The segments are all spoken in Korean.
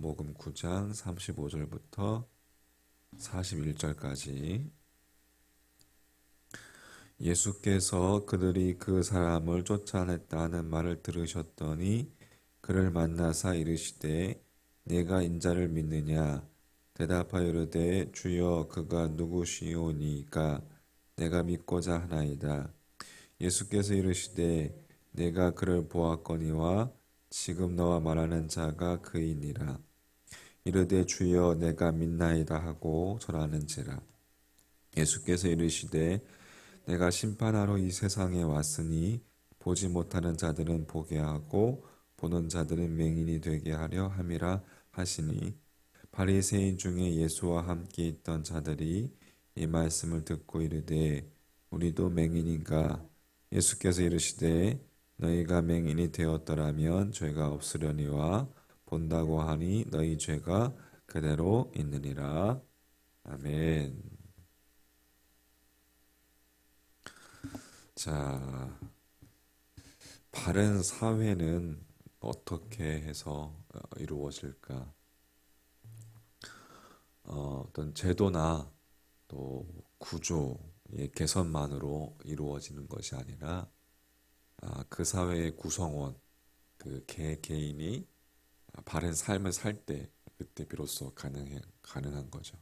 요한복음 9장 35절부터 41절까지. 예수께서 그들이 그 사람을 쫓아냈다는 말을 들으셨더니 그를 만나사 이르시되 내가 인자를 믿느냐. 대답하여 이르되 주여 그가 누구시오니까 내가 믿고자 하나이다. 예수께서 이르시되 내가 그를 보았거니와 지금 너와 말하는 자가 그이니라. 이르되 주여 내가 믿나이다 하고 절하는지라. 예수께서 이르시되 내가 심판하러 이 세상에 왔으니 보지 못하는 자들은 보게 하고 보는 자들은 맹인이 되게 하려 함이라 하시니, 바리새인 중에 예수와 함께 있던 자들이 이 말씀을 듣고 이르되 우리도 맹인인가. 예수께서 이르시되 너희가 맹인이 되었더라면 죄가 없으려니와 본다고 하니 너희 죄가 그대로 있느니라. 아멘. 자, 바른 사회는 어떻게 해서 이루어질까? 어떤 제도나 또 구조의 개선만으로 이루어지는 것이 아니라 그 사회의 구성원, 그 개인이 바른 삶을 살 때 그때 비로소 가능한 거죠.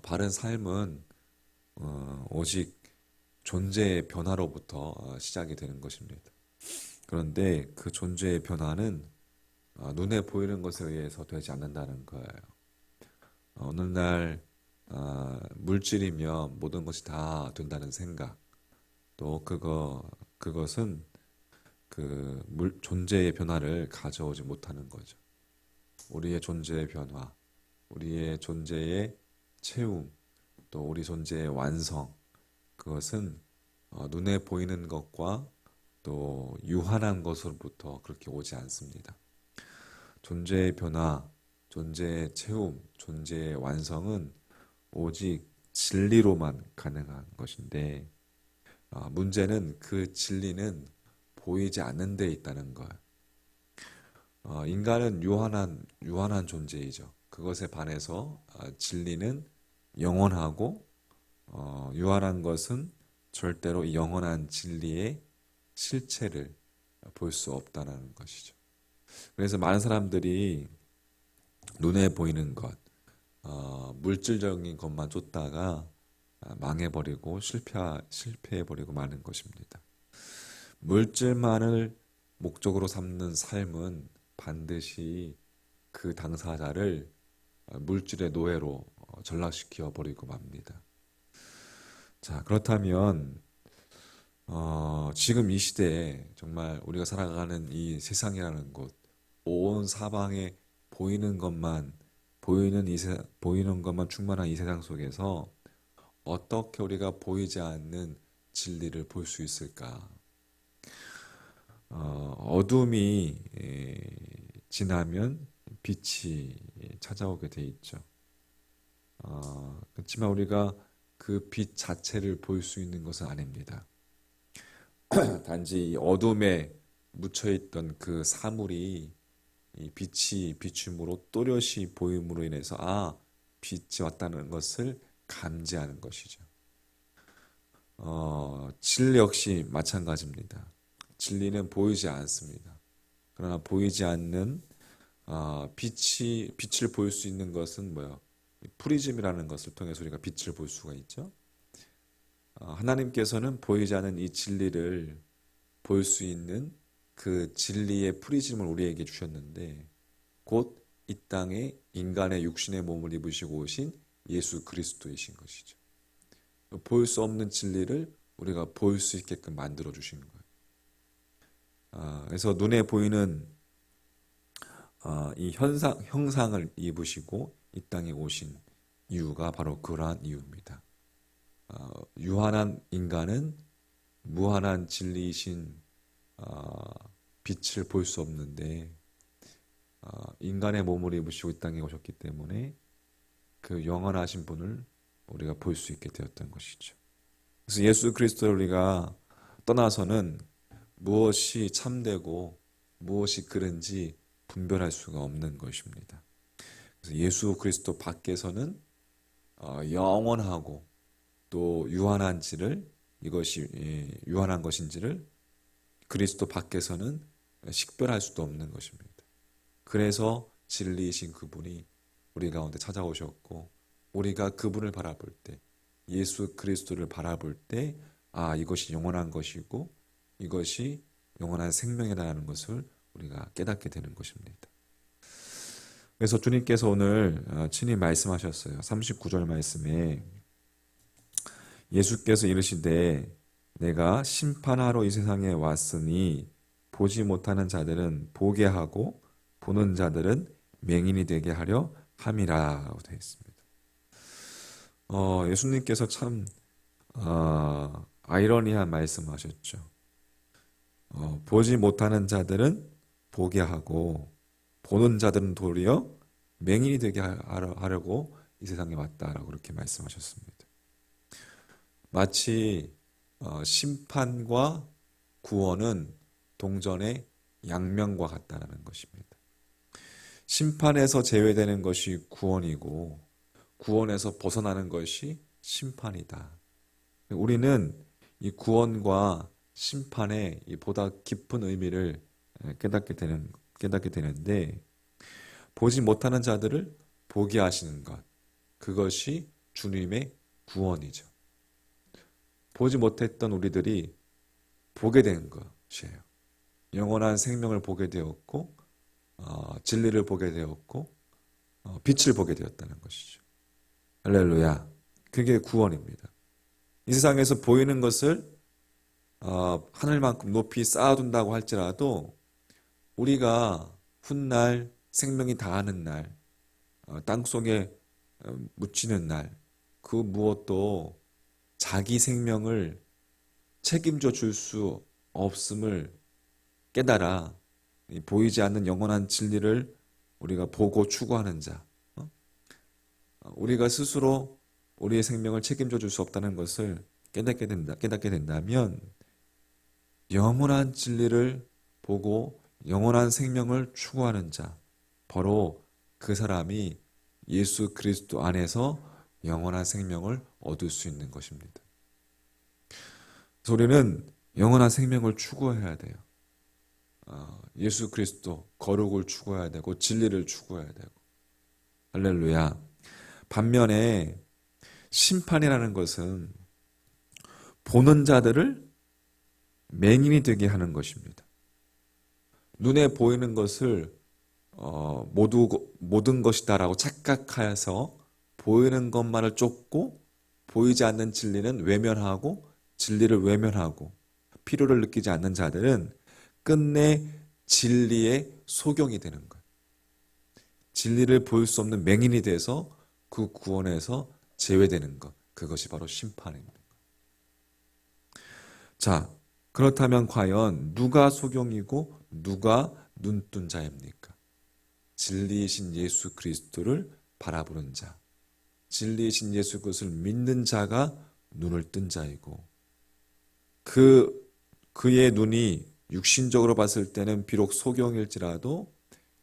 바른 삶은 오직 존재의 변화로부터 시작이 되는 것입니다. 그런데 그 존재의 변화는 눈에 보이는 것에 의해서 되지 않는다는 거예요. 어느 날 물질이면 모든 것이 다 된다는 생각, 또 그것은 그 존재의 변화를 가져오지 못하는 거죠. 우리의 존재의 변화, 우리의 존재의 채움, 또 우리 존재의 완성, 그것은 눈에 보이는 것과 또 유한한 것으로부터 그렇게 오지 않습니다. 존재의 변화, 존재의 채움, 존재의 완성은 오직 진리로만 가능한 것인데, 문제는 그 진리는 보이지 않는 데 있다는 것. 인간은 유한한 존재이죠. 그것에 반해서 진리는 영원하고, 유한한 것은 절대로 이 영원한 진리의 실체를 볼 수 없다는 것이죠. 그래서 많은 사람들이 눈에 보이는 것, 물질적인 것만 쫓다가 망해버리고 실패해버리고 마는 것입니다. 물질만을 목적으로 삼는 삶은 반드시 그 당사자를 물질의 노예로 전락시켜 버리고 맙니다. 자, 그렇다면 지금 이 시대에 정말 우리가 살아가는 이 세상이라는 곳, 온 사방에 보이는 것만 충만한 이 세상 속에서 어떻게 우리가 보이지 않는 진리를 볼 수 있을까? 어둠이 지나면 빛이 찾아오게 돼 있죠. 그렇지만 우리가 그 빛 자체를 볼 수 있는 것은 아닙니다. 단지 어둠에 묻혀있던 그 사물이 이 빛이 비춤으로 또렷이 보임으로 인해서 빛이 왔다는 것을 감지하는 것이죠. 진리 역시 마찬가지입니다. 진리는 보이지 않습니다. 그러나 보이지 않는 빛을 볼 수 있는 것은 뭐예요? 프리즘이라는 것을 통해서 우리가 빛을 볼 수가 있죠. 하나님께서는 보이지 않는 이 진리를 볼 수 있는 그 진리의 프리즘을 우리에게 주셨는데, 곧 이 땅에 인간의 육신의 몸을 입으시고 오신 예수 그리스도이신 것이죠. 볼 수 없는 진리를 우리가 볼 수 있게끔 만들어 주신 거예요. 그래서 눈에 보이는 이 형상을 입으시고 이 땅에 오신 이유가 바로 그러한 이유입니다. 유한한 인간은 무한한 진리이신 빛을 볼 수 없는데, 인간의 몸을 입으시고 이 땅에 오셨기 때문에 그 영원하신 분을 우리가 볼 수 있게 되었던 것이죠. 그래서 예수 그리스도를 우리가 떠나서는 무엇이 참되고 무엇이 그른지 분별할 수가 없는 것입니다. 그래서 예수 그리스도 밖에서는 영원하고 또 유한한지를 이것이 유한한 것인지를 그리스도 밖에서는 식별할 수도 없는 것입니다. 그래서 진리이신 그분이 우리 가운데 찾아오셨고 우리가 그분을 바라볼 때 예수 그리스도를 바라볼 때 이것이 영원한 것이고 이것이 영원한 생명이라는 것을 우리가 깨닫게 되는 것입니다. 그래서 주님께서 오늘 친히 말씀하셨어요. 39절 말씀에 예수께서 이르시되 내가 심판하러 이 세상에 왔으니 보지 못하는 자들은 보게 하고 보는 자들은 맹인이 되게 하려 함이라고 되어 있습니다. 예수님께서 참 아이러니한 말씀하셨죠. 보지 못하는 자들은 보게 하고 보는 자들은 도리어 맹인이 되게 하려고 이 세상에 왔다라고 그렇게 말씀하셨습니다. 마치 심판과 구원은 동전의 양면과 같다는 것입니다. 심판에서 제외되는 것이 구원이고 구원에서 벗어나는 것이 심판이다. 우리는 이 구원과 심판의 보다 깊은 의미를 깨닫게 되는데 보지 못하는 자들을 보게 하시는 것, 그것이 주님의 구원이죠. 보지 못했던 우리들이 보게 된 것이에요. 영원한 생명을 보게 되었고 진리를 보게 되었고 빛을 보게 되었다는 것이죠. 할렐루야. 그게 구원입니다. 이 세상에서 보이는 것을 하늘만큼 높이 쌓아둔다고 할지라도 우리가 훗날 생명이 다하는 날, 땅속에 묻히는 날, 그 무엇도 자기 생명을 책임져 줄 수 없음을 깨달아 보이지 않는 영원한 진리를 우리가 보고 추구하는 자, 우리가 스스로 우리의 생명을 책임져 줄 수 없다는 것을 깨닫게 된다면 영원한 진리를 보고 영원한 생명을 추구하는 자, 바로 그 사람이 예수 그리스도 안에서 영원한 생명을 얻을 수 있는 것입니다. 그래서 우리는 영원한 생명을 추구해야 돼요. 예수 그리스도 거룩을 추구해야 되고 진리를 추구해야 되고. 할렐루야. 반면에 심판이라는 것은 보는 자들을 맹인이 되게 하는 것입니다. 눈에 보이는 것을 모든 것이다라고 착각하여서 보이는 것만을 쫓고 보이지 않는 진리는 외면하고 진리를 외면하고 필요를 느끼지 않는 자들은 끝내 진리의 소경이 되는 거예요. 진리를 볼 수 없는 맹인이 돼서 그 구원에서 제외되는 것, 그것이 바로 심판입니다. 자, 그렇다면 과연 누가 소경이고 누가 눈뜬 자입니까? 진리이신 예수 그리스도를 바라보는 자, 진리이신 예수 그리스도를 믿는 자가 눈을 뜬 자이고 그의 눈이 육신적으로 봤을 때는 비록 소경일지라도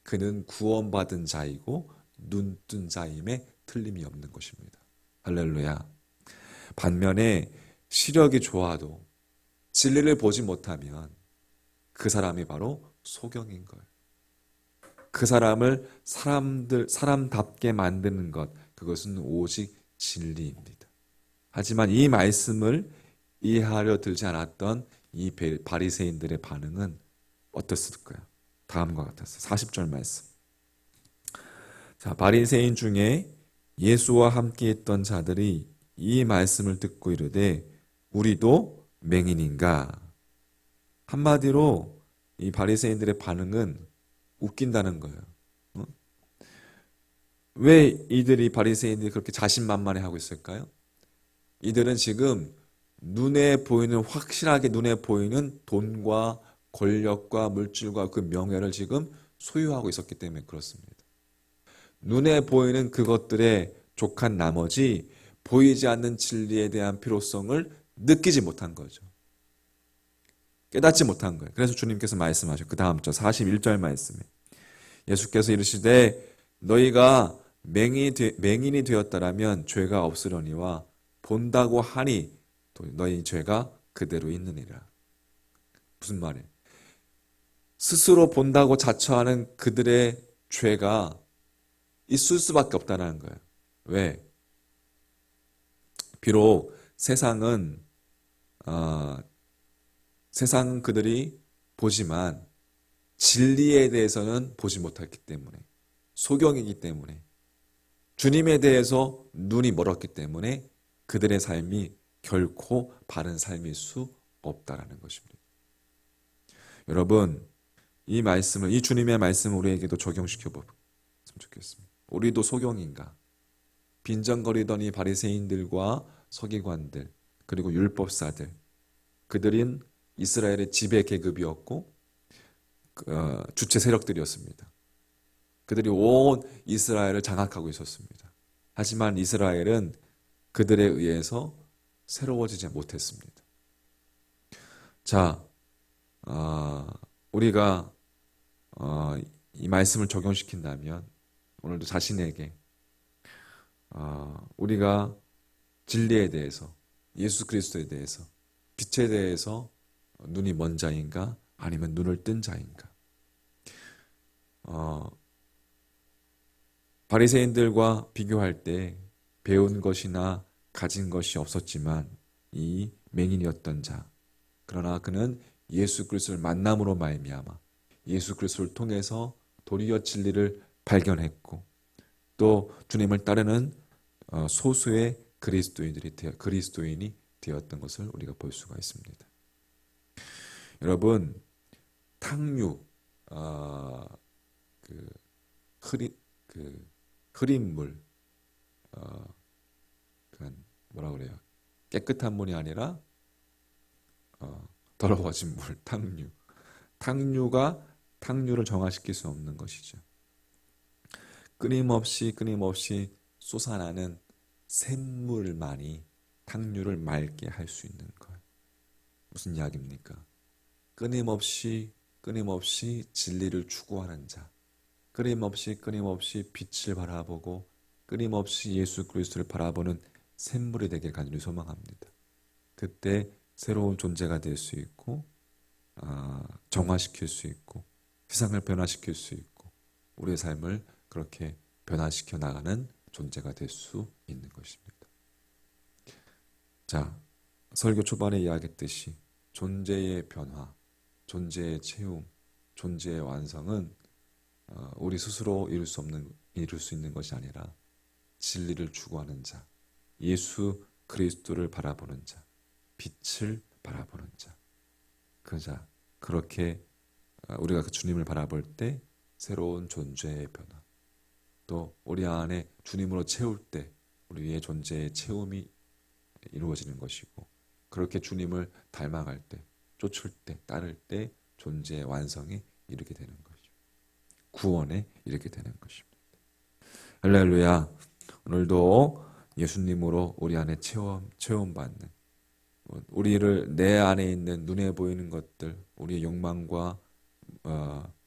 그는 구원받은 자이고 눈뜬 자임에 틀림이 없는 것입니다. 할렐루야. 반면에 시력이 좋아도 진리를 보지 못하면 그 사람이 바로 소경인 거예요. 그 사람을 사람답게 만드는 것, 그것은 오직 진리입니다. 하지만 이 말씀을 이해하려 들지 않았던 이 바리새인들의 반응은 어땠을까요? 다음과 같았어요. 40절 말씀. 자, 바리새인 중에 예수와 함께 있던 자들이 이 말씀을 듣고 이르되 우리도 맹인인가? 한마디로 이 바리새인들의 반응은 웃긴다는 거예요. 왜 이들이 바리새인들이 그렇게 자신만만해하고 있을까요? 이들은 지금 확실하게 눈에 보이는 돈과 권력과 물질과 그 명예를 지금 소유하고 있었기 때문에 그렇습니다. 눈에 보이는 그것들에 족한 나머지 보이지 않는 진리에 대한 필요성을 느끼지 못한 거죠. 깨닫지 못한 거예요. 그래서 주님께서 말씀하셨고 그 다음 절 41절 말씀에 예수께서 이르시되 너희가 맹인이 되었다라면 죄가 없으려니와 본다고 하니 또 너희 죄가 그대로 있느니라. 무슨 말이에요? 스스로 본다고 자처하는 그들의 죄가 있을 수밖에 없다는 거예요. 왜? 비록 세상은 그들이 보지만 진리에 대해서는 보지 못했기 때문에, 소경이기 때문에, 주님에 대해서 눈이 멀었기 때문에 그들의 삶이 결코 바른 삶일 수 없다라는 것입니다. 여러분, 이 주님의 말씀을 우리에게도 적용시켜 보면 좋겠습니다. 우리도 소경인가? 빈정거리던 이 바리새인들과 서기관들, 그리고 율법사들, 그들은 이스라엘의 지배 계급이었고 주체 세력들이었습니다. 그들이 온 이스라엘을 장악하고 있었습니다. 하지만 이스라엘은 그들에 의해서 새로워지지 못했습니다. 자, 우리가 이 말씀을 적용시킨다면 오늘도 자신에게 우리가 진리에 대해서, 예수 그리스도에 대해서, 빛에 대해서 눈이 먼 자인가 아니면 눈을 뜬 자인가? 바리새인들과 비교할 때 배운 것이나 가진 것이 없었지만 이 맹인이었던 자, 그러나 그는 예수 그리스도를 만남으로 말미암아 예수 그리스도를 통해서 도리어 진리를 발견했고 또 주님을 따르는 소수의 그리스도인이 되었던 것을 우리가 볼 수가 있습니다. 여러분, 탕류, 흐린 물, 뭐라 그래요? 깨끗한 물이 아니라 더러워진 물, 탕류. 탕류를 정화시킬 수 없는 것이죠. 끊임없이 솟아나는 샘물만이 탕류를 맑게 할 수 있는 것. 무슨 이야기입니까? 끊임없이 진리를 추구하는 자, 끊임없이 빛을 바라보고 끊임없이 예수 그리스도를 바라보는 샘물이 되길 간절히 소망합니다. 그때 새로운 존재가 될 수 있고 정화시킬 수 있고 세상을 변화시킬 수 있고 우리의 삶을 그렇게 변화시켜 나가는 존재가 될 수 있는 것입니다. 자, 설교 초반에 이야기했듯이 존재의 변화, 존재의 채움, 존재의 완성은 우리 스스로 이룰 수 있는 것이 아니라 진리를 추구하는 자, 예수 그리스도를 바라보는 자, 빛을 바라보는 자, 그렇게 우리가 그 주님을 바라볼 때 새로운 존재의 변화, 또 우리 안에 주님으로 채울 때 우리의 존재의 채움이 이루어지는 것이고 그렇게 주님을 닮아갈 때, 쫓을 때, 따를 때 존재의 완성에 이르게 되는 것이죠. 구원에 이르게 되는 것입니다. 할렐루야. 오늘도 예수님으로 우리 안에 체험받는 우리를 내 안에 있는 눈에 보이는 것들, 우리의 욕망과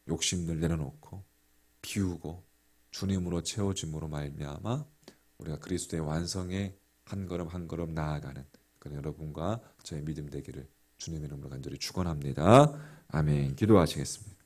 욕심들 내려놓고 비우고 주님으로 채워짐으로 말미암아 우리가 그리스도의 완성에 한 걸음 한 걸음 나아가는 그런 여러분과 저의 믿음 되기를 주님의 이름으로 간절히 축원합니다. 아멘. 기도하시겠습니다.